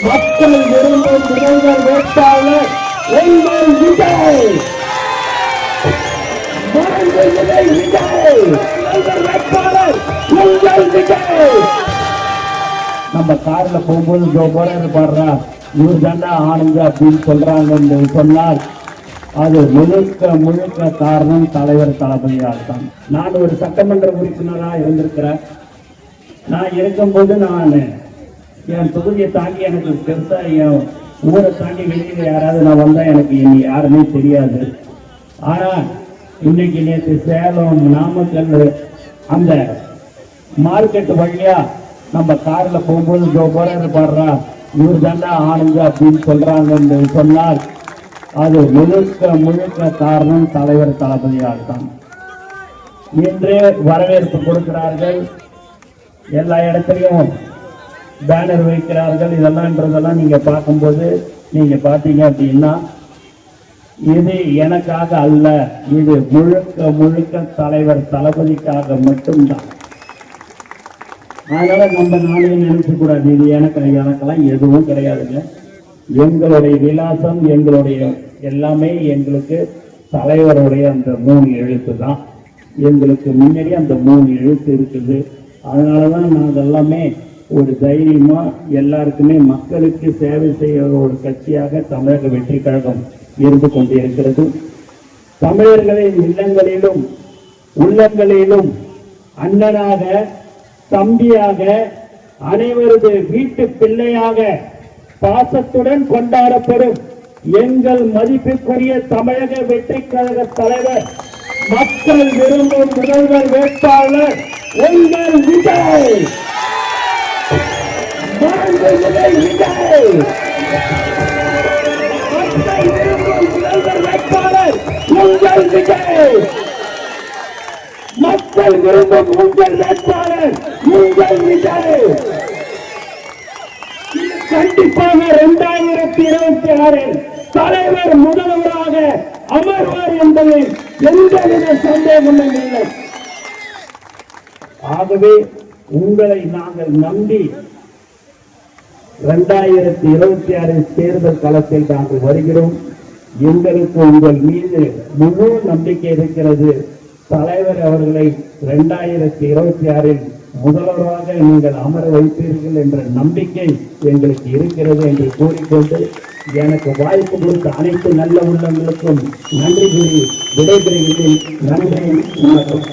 மக்கள் விரும்பும் முதல்வர் வேட்பாளர் எங்கள் விஜய். வேட்பாளர் எங்கள் விஜய். நம்ம கார்ல போகும்போது பாடுறா இவர் தாண்டா ஆனந்த் அப்படின்னு சொல்றாங்க சொன்னால் அது முழுக்க முழுக்க காரணம் தலைவர் தளபதியால் தான். நான் ஒரு சட்டமன்ற உறுப்பினராக இருந்திருக்கிறேன். நான் இருக்கும்போது நான் என் தொகுதியை தாண்டி எனக்கு பெருசா என் ஊரை தாண்டி வெளியில யாராவது நான் வந்தா எனக்கு இனி யாருமே தெரியாது. ஆனா இன்னைக்கு நேற்று சேலம் நாமக்கல் அந்த மார்க்கெட் வழியா நம்ம கார்ல போகும்போது பாடுறா இவர் தாண்டா ஆனந்த் அப்படின்னு சொல்றாங்க சொன்னால் அது முழுக்க முழுக்க காரணம் தலைவர் தளபதியால் தான். இன்று வரவேற்பு கொடுக்கிறார்கள், எல்லா இடத்துலையும் பேனர் வைக்கிறார்கள். இதெல்லாம் நீங்க பார்க்கும்போது நீங்க பார்த்தீங்க அப்படின்னா இது எனக்காக அல்ல, இது முழுக்க முழுக்க தலைவர் தளபதிக்காக மட்டும்தான். அதனால நம்ம நாளையே நினைக்க கூடாது இது எனக்கெல்லாம் எதுவும் கிடையாதுங்க. எங்களுடைய விலாசம் எங்களுடைய எல்லாமே எங்களுக்கு தலைவருடைய அந்த 3 எழுத்து தான். எங்களுக்கு முன்னாடி அந்த 3 எழுத்து இருக்குது. அதனாலதான் நாங்கள் எல்லாமே ஒரு தைரியமா எல்லாருக்குமே மக்களுக்கு சேவை செய்ய ஒரு கட்சியாக தமிழக வெற்றி கழகம் இருந்து கொண்டிருக்கிறது. தமிழர்களின் இல்லங்களிலும் உள்ளங்களிலும் அண்ணனாக தம்பியாக அனைவரது வீட்டு பிள்ளையாக பாசத்துடன் கொண்டாடப்படும் எங்கள் மதிப்புக்குரிய தமிழக வெற்றி கழக தலைவர் மக்கள் விரும்பும் முதல்வர் வேட்பாளர் எங்கள் விஜய். விஜய் மக்கள் விரும்பும் முதல்வர் வேட்பாளர் உங்கள் விஜய். மக்கள் விரும்பும் உங்கள் வேட்பாளர் உங்கள் விஜய். கண்டிப்பாக 2026 தலைவர் முதல்வராக அமர்வார் என்பதில் எந்தவித சந்தேகமும் இல்லை. ஆகவே உங்களை நாங்கள் நம்பி 2026 தேர்தல் களத்தில் நாங்கள் வருகிறோம். எங்களுக்கு உங்கள் மீது முழு நம்பிக்கை இருக்கிறது. தலைவர் அவர்களை 2026 முதல்வராக நீங்கள் அமர வைப்பீர்கள் என்ற நம்பிக்கை எங்களுக்கு இருக்கிறது என்று கூறிக்கொண்டு எனக்கு வாய்ப்பு கொடுத்த அனைத்து நல்ல உள்ளங்களுக்கும் நன்றி கூறி விடைபெறுகிறேன். நன்றி, வணக்கம்.